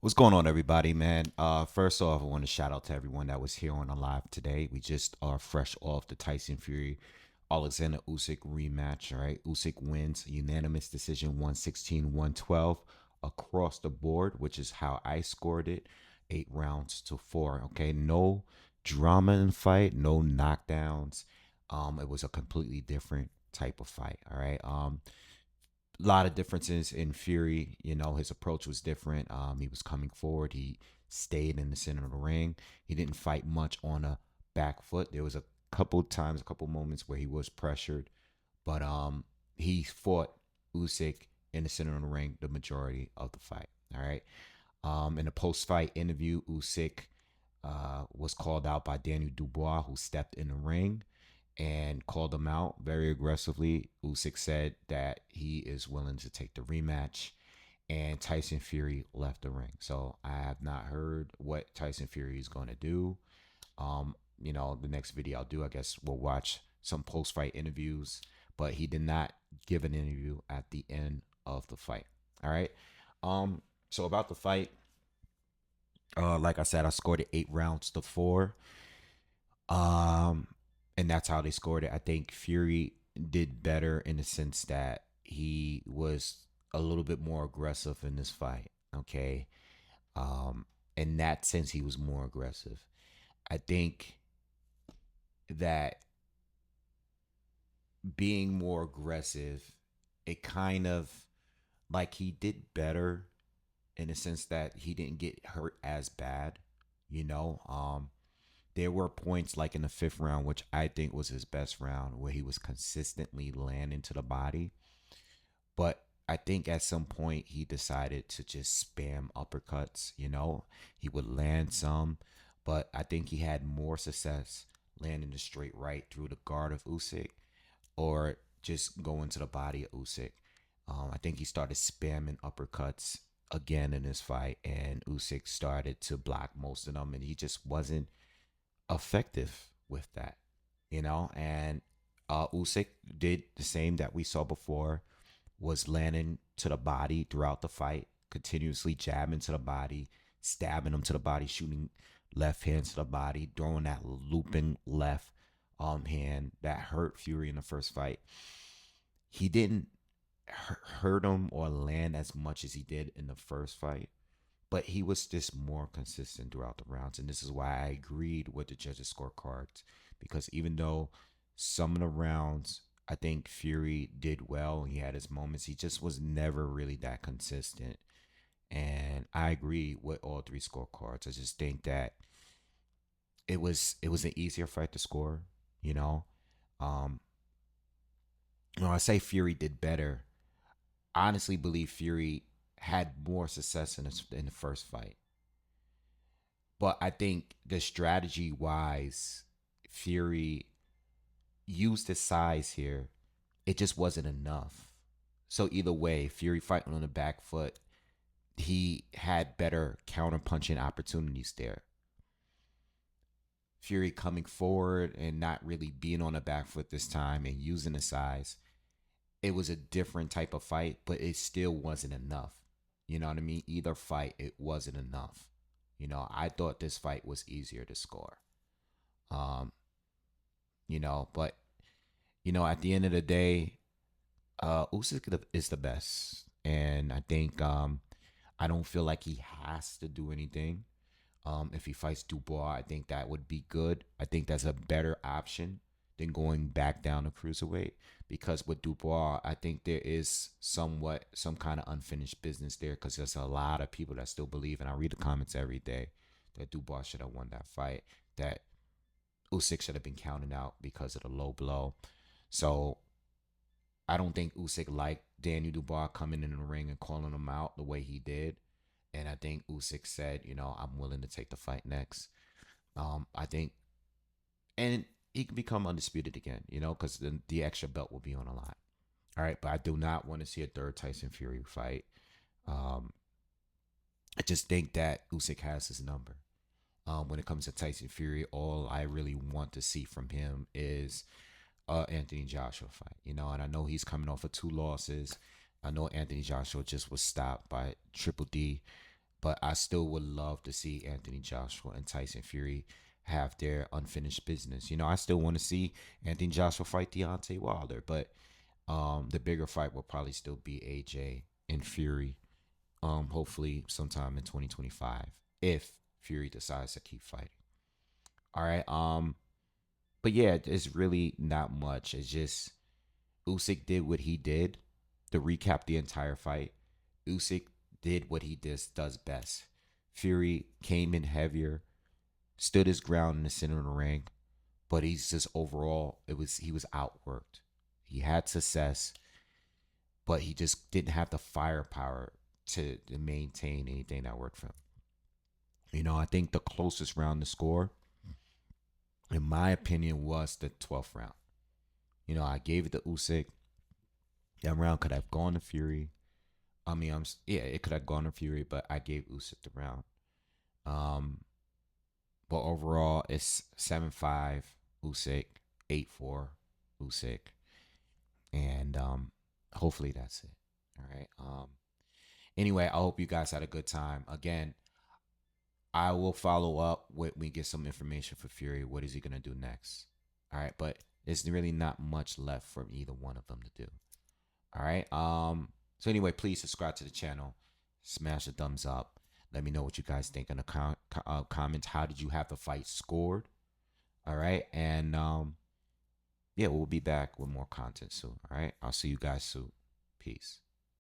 What's going on, everybody, man? First off, I want to shout out to everyone that was here on the live today. We just are fresh off the Tyson Fury Alexander Usyk rematch. All right, Usyk wins unanimous decision 116-112 across the board, which is how I scored it, 8 rounds to 4. Okay, no drama in the fight, no knockdowns. It was a completely different type of fight. All right. Lot of differences in Fury. His approach was different. He was coming forward. He stayed in the center of the ring. He didn't fight much on a back foot. There was a couple times, a couple moments where he was pressured, but he fought Usyk in the center of the ring the majority of the fight. All right. In a post-fight interview, Usyk was called out by Daniel Dubois, who stepped in the ring and called him out very aggressively. Usyk said that he is willing to take the rematch, and Tyson Fury left the ring. So I have not heard what Tyson Fury is going to do. The next video I'll do, I guess we'll watch some post-fight interviews, but he did not give an interview at the end of the fight. All right. So about the fight, like I said, I scored it 8 rounds to 4. Um, and that's how they scored it. I think Fury did better in the sense that he was a little bit more aggressive in this fight. Okay. Um, in that sense, he was more aggressive. I think that being more aggressive, it kind of like he did better in the sense that he didn't get hurt as bad, you know. There were points like in the fifth round, which I think was his best round, where he was consistently landing to the body. But I think at some point he decided to just spam uppercuts. He would land some, but I think he had more success landing the straight right through the guard of Usyk or just going to the body of Usyk. I think he started spamming uppercuts again in this fight, and Usyk started to block most of them, and he just wasn't effective with that, And Usyk did the same that we saw before, was landing to the body throughout the fight, continuously jabbing to the body, stabbing him to the body, shooting left hand to the body, throwing that looping left hand that hurt Fury in the first fight. He didn't hurt him or land as much as he did in the first fight, but he was just more consistent throughout the rounds. And this is why I agreed with the judges' scorecards, because even though some of the rounds I think Fury did well, he had his moments, he just was never really that consistent. And I agree with all three scorecards. I just think that it was an easier fight to score, you know. Um, when I say Fury did better, I honestly believe Fury had more success in the first fight. But I think the strategy wise, Fury used his size here. It just wasn't enough. So either way, Fury fighting on the back foot, he had better counter punching opportunities there. Fury coming forward and not really being on the back foot this time and using the size, it was a different type of fight, but it still wasn't enough. You know what I mean? Either fight, it wasn't enough. I thought this fight was easier to score. Um, but at the end of the day, Usyk is the best, and I think I don't feel like he has to do anything. If he fights Dubois, I think that would be good. I think that's a better option than going back down to cruiserweight, because with Dubois, I think there is somewhat some kind of unfinished business there, because there's a lot of people that still believe, and I read the comments every day, that Dubois should have won that fight, that Usyk should have been counted out because of the low blow. So I don't think Usyk liked Daniel Dubois coming in the ring and calling him out the way he did. And I think Usyk said, I'm willing to take the fight next. I think, and he can become undisputed again, because the extra belt will be on the line. All right, but I do not want to see a third Tyson Fury fight. Um, I just think that Usyk has his number. When it comes to Tyson Fury, all I really want to see from him is Anthony Joshua fight, and I know he's coming off of 2 losses. I know Anthony Joshua just was stopped by Triple D, but I still would love to see Anthony Joshua and Tyson Fury have their unfinished business. You know, I still want to see Anthony Joshua fight Deontay Wilder, but the bigger fight will probably still be AJ and Fury. Hopefully sometime in 2025 if Fury decides to keep fighting. All right. But yeah, it's really not much. It's just Usyk did what he did. To recap the entire fight, Usyk did what he does best. Fury came in heavier, stood his ground in the center of the ring, but he's just overall he was outworked. He had success, but he just didn't have the firepower to maintain anything that worked for him. You know, I think the closest round to score, in my opinion, was the 12th round. You know, I gave it to Usyk. That round could have gone to Fury. I mean, yeah, it could have gone to Fury, but I gave Usyk the round. Um, but overall, it's 7-5 Usyk, 8-4 Usyk, and hopefully that's it. All right. Anyway, I hope you guys had a good time. Again, I will follow up when we get some information for Fury. What is he gonna do next? All right, but there's really not much left from either one of them to do. All right. So anyway, please subscribe to the channel, smash the thumbs up. Let me know what you guys think in the comments. How did you have the fight scored? All right, and yeah, we'll be back with more content soon. All right, I'll see you guys soon. Peace.